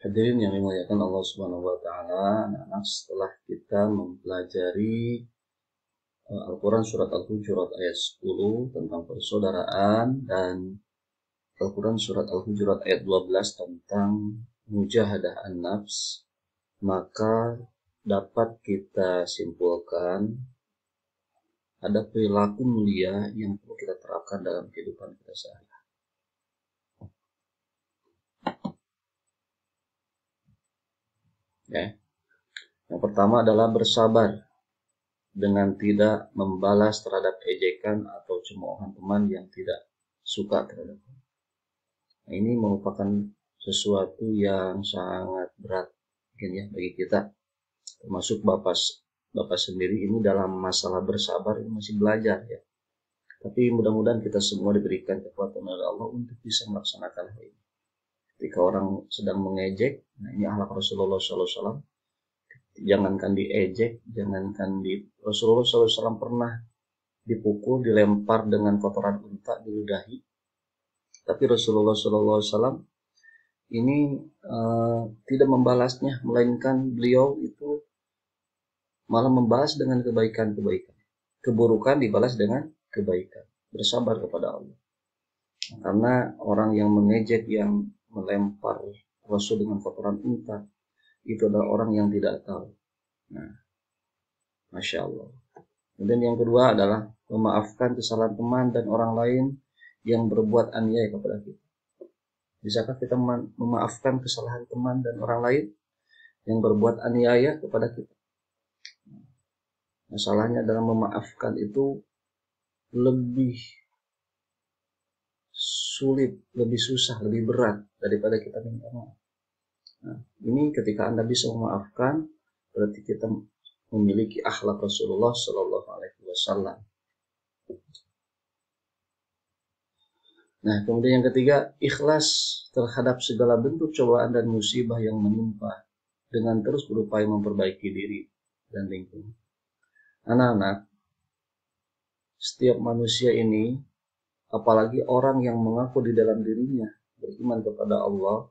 Hadirin yang dimuliakan Allah Subhanahu wa taala, anak-anak, setelah kita mempelajari Al-Qur'an surat Al-Hujurat ayat 10 tentang persaudaraan dan Al-Qur'an surat Al-Hujurat ayat 12 tentang mujahadah an-nafs, maka dapat kita simpulkan ada perilaku mulia yang perlu kita terapkan dalam kehidupan kita sehari-hari. Ya. Yang pertama adalah bersabar dengan tidak membalas terhadap ejekan atau cemoohan teman yang tidak suka terhadap. Nah, ini merupakan sesuatu yang sangat berat mungkin ya bagi kita, termasuk bapak sendiri ini dalam masalah bersabar ini masih belajar ya. Tapi mudah-mudahan kita semua diberikan kekuatan oleh Allah untuk bisa melaksanakan hal ini. Ketika orang sedang mengejek, nah ini akhlak Rasulullah SAW. Jangankan diejek, jangankan di Rasulullah SAW pernah dipukul, dilempar dengan kotoran unta, diludahi. Tapi Rasulullah SAW ini tidak membalasnya, melainkan beliau itu malah membalas dengan kebaikan-kebaikan. Keburukan dibalas dengan kebaikan. Bersabar kepada Allah. Karena orang yang mengejek, yang melempar Rasul dengan kotoran unta, itu adalah orang yang tidak tahu. Nah, Masya Allah. Kemudian yang kedua adalah memaafkan kesalahan teman dan orang lain yang berbuat aniaya kepada kita. Bisakah kita memaafkan kesalahan teman dan orang lain yang berbuat aniaya kepada kita? Masalahnya dalam memaafkan itu lebih sulit, lebih susah, lebih berat daripada kita minta maaf. Nah, ini ketika Anda bisa memaafkan, berarti kita memiliki akhlak Rasulullah Shallallahu Alaihi Wasallam. Nah, kemudian yang ketiga, ikhlas terhadap segala bentuk cobaan dan musibah yang menimpa dengan terus berupaya memperbaiki diri dan lingkungan. Anak-anak, setiap manusia ini, apalagi orang yang mengaku di dalam dirinya beriman kepada Allah,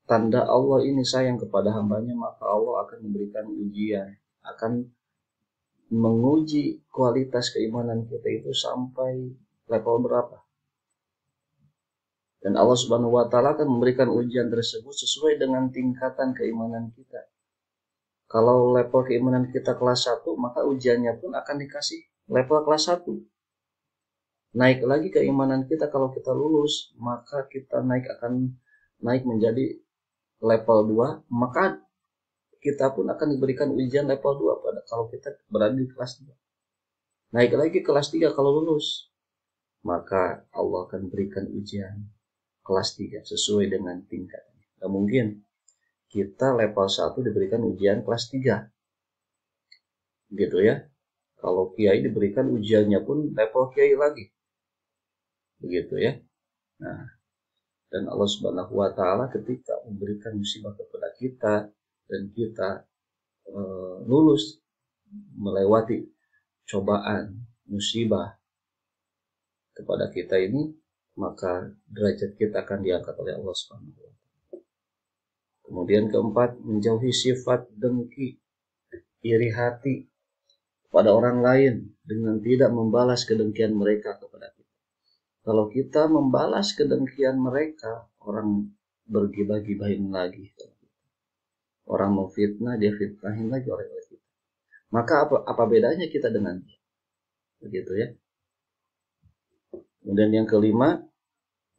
tanda Allah ini sayang kepada hambanya, maka Allah akan memberikan ujian, akan menguji kualitas keimanan kita itu sampai level berapa. Dan Allah Subhanahu wa taala akan memberikan ujian tersebut sesuai dengan tingkatan keimanan kita. Kalau level keimanan kita kelas 1, maka ujiannya pun akan dikasih level kelas 1. Naik lagi keimanan kita, kalau kita lulus, maka kita akan naik menjadi level 2, maka kita pun akan diberikan ujian level 2 pada kalau kita berada di kelas 3. Naik lagi kelas 3 kalau lulus, maka Allah akan berikan ujian kelas 3 sesuai dengan tingkatnya. Nah, mungkin kita level 1 diberikan ujian kelas 3. Gitu ya. Kalau kiai diberikan ujiannya pun level kiai lagi. Begitu ya. Nah, dan Allah Subhanahu wa taala ketika memberikan musibah kepada kita dan kita lulus melewati cobaan musibah kepada kita ini, maka derajat kita akan diangkat oleh Allah Subhanahu wa taala. Kemudian keempat, menjauhi sifat dengki, iri hati pada orang lain dengan tidak membalas kedengkian mereka kepada kita. Kalau kita membalas kedengkian mereka, orang bergibah-gibahin lagi. Orang mau fitnah, dia fitnahin lagi oleh kita. Maka apa bedanya kita dengan dia? Begitu ya. Kemudian yang kelima,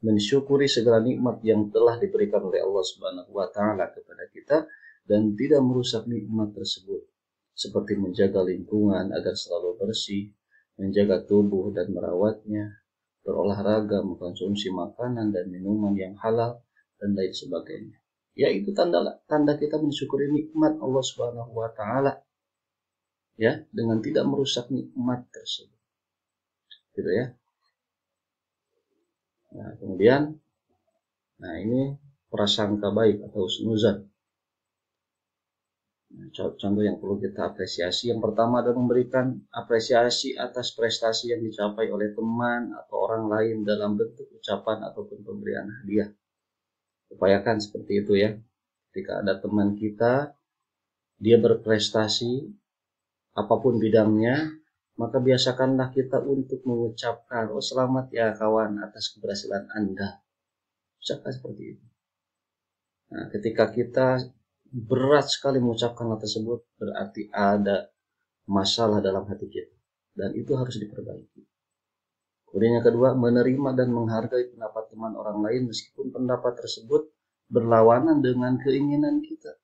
mensyukuri segala nikmat yang telah diberikan oleh Allah Subhanahu wa taala kepada kita dan tidak merusak nikmat tersebut, seperti menjaga lingkungan agar selalu bersih, menjaga tubuh dan merawatnya, berolahraga, mengkonsumsi makanan dan minuman yang halal dan lain sebagainya. Yaitu tanda kita mensyukuri nikmat Allah Subhanahu wa taala. Ya, dengan tidak merusak nikmat tersebut. Gitu ya. Nah, kemudian ini prasangka baik atau husnuzan. Contoh yang perlu kita apresiasi, yang pertama adalah memberikan apresiasi atas prestasi yang dicapai oleh teman atau orang lain dalam bentuk ucapan ataupun pemberian hadiah. Upayakan seperti itu ya. Ketika ada teman kita, dia berprestasi, apapun bidangnya, maka biasakanlah kita untuk mengucapkan, oh selamat ya kawan atas keberhasilan Anda. Ucapkan seperti itu. Nah, ketika kita berat sekali mengucapkan hal tersebut, berarti ada masalah dalam hati kita. Dan itu harus diperbaiki. Kemudian yang kedua, menerima dan menghargai pendapat teman orang lain meskipun pendapat tersebut berlawanan dengan keinginan kita.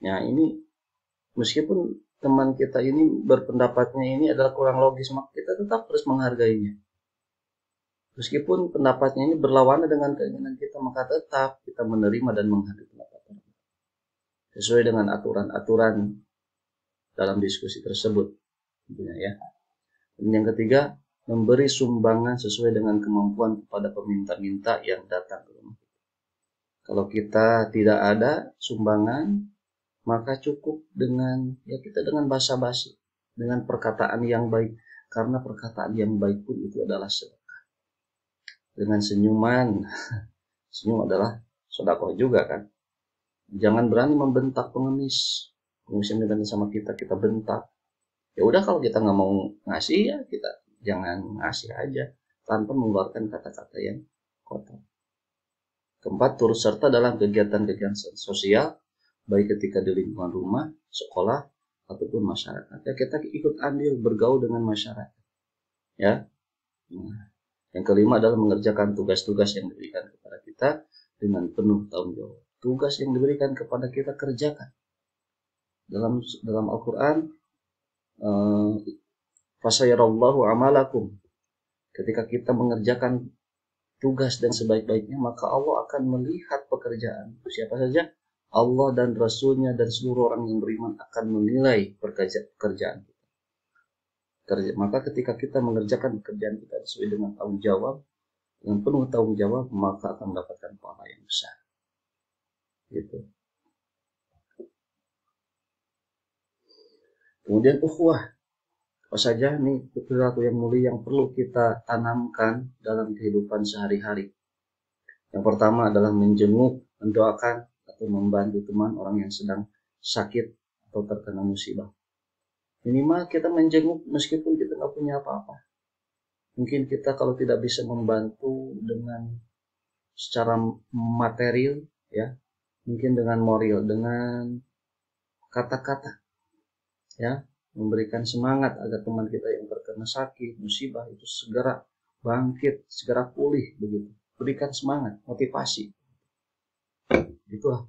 Nah, ini meskipun teman kita ini berpendapatnya ini adalah kurang logis, maka kita tetap harus menghargainya. Meskipun pendapatnya ini berlawanan dengan keinginan kita, maka tetap kita menerima dan menghargai pendapat tersebut sesuai dengan aturan-aturan dalam diskusi tersebut, tentunya ya. Dan yang ketiga, memberi sumbangan sesuai dengan kemampuan kepada peminta-minta yang datang ke rumah kita. Kalau kita tidak ada sumbangan, maka cukup dengan ya kita dengan basa-basi, dengan perkataan yang baik, karena perkataan yang baik pun itu adalah sedekah. Dengan senyuman, senyum adalah sedekah juga kan. Jangan berani membentak pengemis yang minta sama kita bentak. Ya udah, kalau kita nggak mau ngasih ya kita jangan ngasih aja tanpa mengeluarkan kata-kata yang kotor. Keempat, turut serta dalam kegiatan-kegiatan sosial, baik ketika di lingkungan rumah, sekolah, ataupun masyarakat. Ya, kita ikut andil bergaul dengan masyarakat. Ya. Nah, yang kelima adalah mengerjakan tugas-tugas yang diberikan kepada kita dengan penuh tanggung jawab. Tugas yang diberikan kepada kita kerjakan. Dalam Al-Quran, fasayarallahu amalakum. Ketika kita mengerjakan tugas dan sebaik-baiknya, maka Allah akan melihat pekerjaan. Siapa saja? Allah dan Rasulnya dan seluruh orang yang beriman akan menilai pekerjaan kita. Maka ketika kita mengerjakan pekerjaan kita sesuai dengan tanggung jawab, dengan penuh tanggung jawab, maka akan mendapatkan pahala yang besar. Gitu. Kemudian ukhuwah. Apa saja nih perilaku yang mulia yang perlu kita tanamkan dalam kehidupan sehari-hari. Yang pertama adalah menjenguk, mendoakan, atau membantu teman orang yang sedang sakit atau terkena musibah. Minimal kita menjenguk meskipun kita nggak punya apa-apa. Mungkin kita kalau tidak bisa membantu dengan secara material, ya, mungkin dengan moral, dengan kata-kata, ya, memberikan semangat agar teman kita yang terkena sakit, musibah itu segera bangkit, segera pulih begitu. Berikan semangat, motivasi. Itulah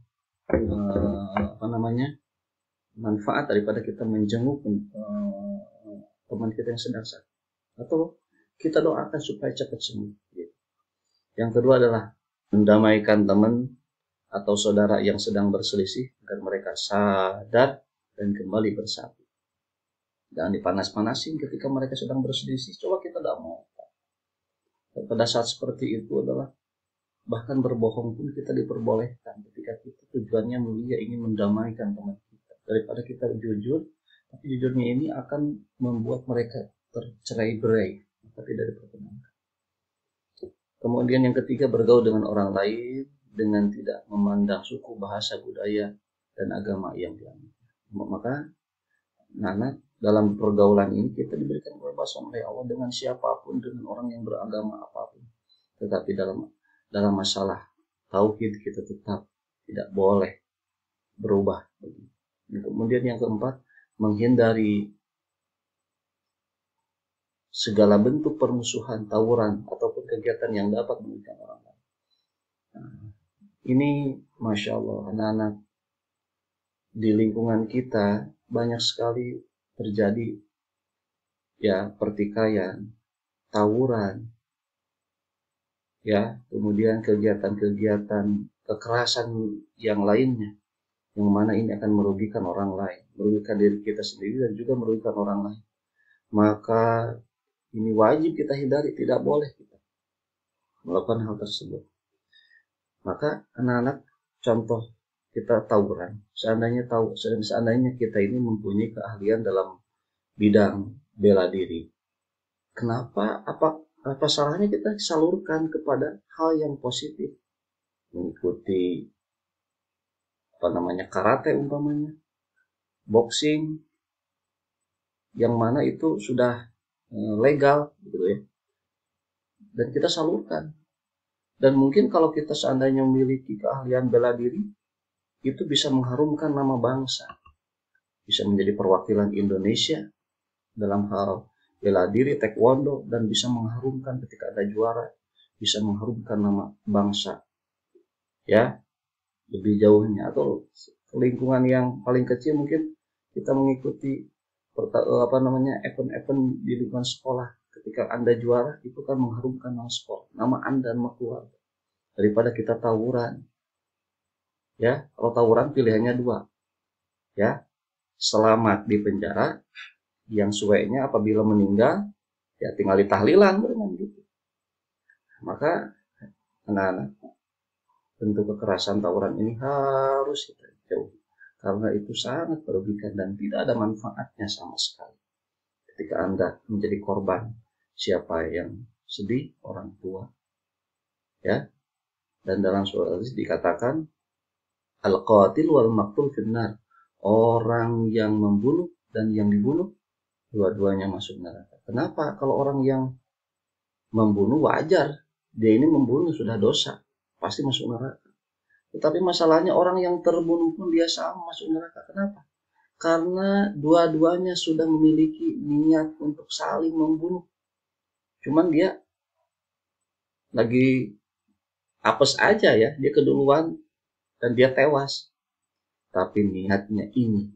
manfaat daripada kita menjenguk teman kita yang sedang sakit, atau kita doakan supaya cepat sembuh. Yang kedua adalah mendamaikan teman atau saudara yang sedang berselisih agar mereka sadar dan kembali bersatu. Jangan dipanas-panasin ketika mereka sedang berselisih. Coba kita tidak mau. Dan pada saat seperti itu adalah bahkan berbohong pun kita diperbolehkan ketika kita tujuannya mulia ingin mendamaikan teman kita. Daripada kita jujur, tapi jujurnya ini akan membuat mereka tercerai-berai, maka tidak diperkenankan. Kemudian yang ketiga, bergaul dengan orang lain dengan tidak memandang suku, bahasa, budaya, dan agama yang dianut. Maka dalam pergaulan ini kita diberikan kebebasan oleh Allah dengan siapapun, dengan orang yang beragama apapun. Tetapi dalam masalah tauhid kita tetap tidak boleh berubah. Kemudian yang keempat, menghindari segala bentuk permusuhan, tawuran, ataupun kegiatan yang dapat merugikan orang lain. Ini Masya Allah, anak-anak di lingkungan kita banyak sekali terjadi ya pertikaian, tawuran, ya, kemudian kegiatan-kegiatan kekerasan yang lainnya, yang mana ini akan merugikan orang lain, merugikan diri kita sendiri dan juga merugikan orang lain. Maka ini wajib kita hindari, tidak boleh kita melakukan hal tersebut. Maka anak-anak, contoh kita tawuran, seandainya kita ini mempunyai keahlian dalam bidang bela diri, kenapa apa salahnya kita salurkan kepada hal yang positif, mengikuti karate umpamanya, boxing, yang mana itu sudah legal gitu ya, dan kita salurkan. Dan mungkin kalau kita seandainya memiliki keahlian bela diri, itu bisa mengharumkan nama bangsa, bisa menjadi perwakilan Indonesia dalam hal bela diri, taekwondo, dan bisa mengharumkan ketika ada juara, bisa mengharumkan nama bangsa ya lebih jauhnya. Atau lingkungan yang paling kecil, mungkin kita mengikuti event-event di lingkungan sekolah. Ketika Anda juara, itu kan mengharumkan nama sekolah, nama Anda, nama keluarga, daripada kita tawuran ya. Kalau tawuran pilihannya dua ya, selamat di penjara, yang sueknya apabila meninggal ya tinggal ditahlilan dengan gitu. Maka anak-anak, bentuk kekerasan tawuran ini harus kita jauhi, karena itu sangat merugikan dan tidak ada manfaatnya sama sekali. Ketika Anda menjadi korban, siapa yang sedih? Orang tua ya. Dan dalam surah hadis dikatakan al-qatil wal maqtul finnar, orang yang membunuh dan yang dibunuh dua-duanya masuk neraka. Kenapa? Kalau orang yang membunuh wajar, dia ini membunuh sudah dosa, pasti masuk neraka. Tetapi masalahnya orang yang terbunuh pun dia sama masuk neraka. Kenapa? Karena dua-duanya sudah memiliki niat untuk saling membunuh. Cuman dia lagi apes aja ya, dia keduluan dan dia tewas. Tapi niatnya ini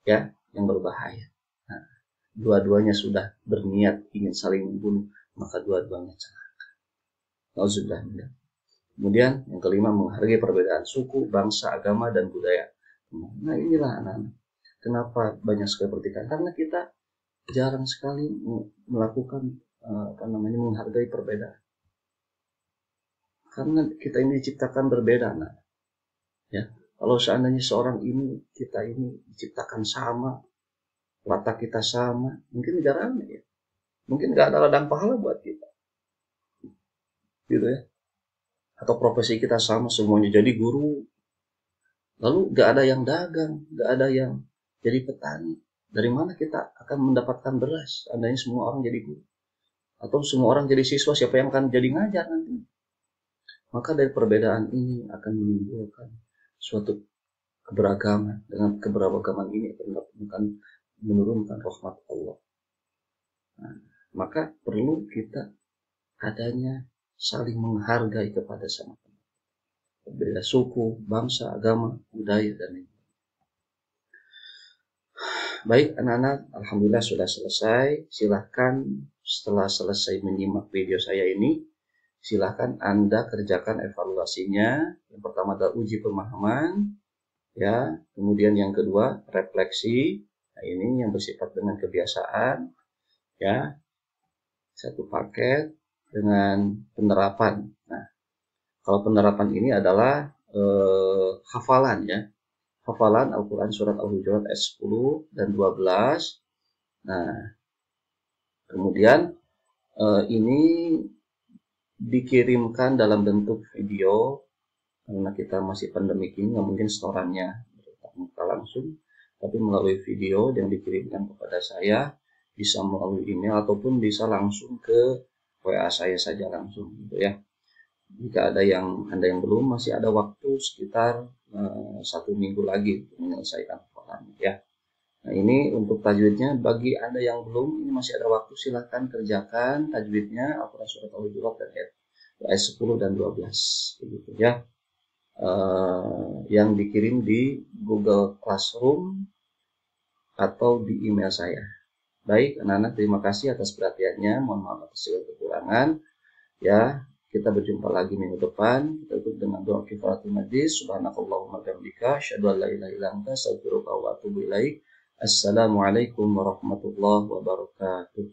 ya yang berbahaya. Nah, dua-duanya sudah berniat ingin saling membunuh, maka dua-duanya celaka. Nauzubillah. Kemudian yang kelima, menghargai perbedaan suku, bangsa, agama, dan budaya. Nah inilah anak-anak, kenapa banyak sekali pertikaian, karena kita jarang sekali melakukan menghargai perbedaan. Karena kita ini diciptakan berbeda, nah ya. Kalau seandainya seorang ini, kita ini diciptakan sama, watak kita sama, mungkin gak rame ya, mungkin gak ada ladang pahala buat kita gitu ya. Atau profesi kita sama, semuanya jadi guru, lalu gak ada yang dagang, gak ada yang jadi petani. Dari mana kita akan mendapatkan beras seandainya semua orang jadi guru? Atau semua orang jadi siswa, siapa yang akan jadi ngajar nanti? Maka dari perbedaan ini akan menimbulkan suatu keberagaman. Dengan keberagaman ini akan menurunkan rahmat Allah. Nah, maka perlu kita adanya saling menghargai kepada sama. Berbeda suku, bangsa, agama, budaya, dan lain-lain. Baik anak-anak, alhamdulillah sudah selesai. Silahkan setelah selesai menyimak video saya ini, silahkan Anda kerjakan evaluasinya. Yang pertama adalah uji pemahaman, ya. Kemudian yang kedua refleksi. Nah, ini yang bersifat dengan kebiasaan, ya. Satu paket dengan penerapan. Nah, kalau penerapan ini adalah hafalan ya. Hafalan Al-Quran Surat Al-Hujurat ayat 10 dan 12. Nah, kemudian ini dikirimkan dalam bentuk video, karena kita masih pandemi ini, nggak mungkin setorannya bertatap muka langsung, tapi melalui video yang dikirimkan kepada saya, bisa melalui email ataupun bisa langsung ke WA saya saja langsung gitu ya. Jika ada yang belum, masih ada waktu sekitar 1 minggu lagi untuk menyelesaikan hafalannya ya. Nah ini untuk tajwidnya, bagi Anda yang belum, ini masih ada waktu, silahkan kerjakan tajwidnya Al-Quran Surat Al-Hujurat dan ayat 10 dan 12 begitu ya. Yang dikirim di Google Classroom atau di email saya. Baik anak-anak, terima kasih atas perhatiannya, mohon maaf atas segala kekurangan ya. Kita berjumpa lagi minggu depan. Kita tutup dengan doa kifaratul majlis. Subhanakallahumma bihamdika asyhadu an la ilaha illa anta astaghfiruka wa atubu ilaik. Assalamualaikum warahmatullahi wabarakatuh.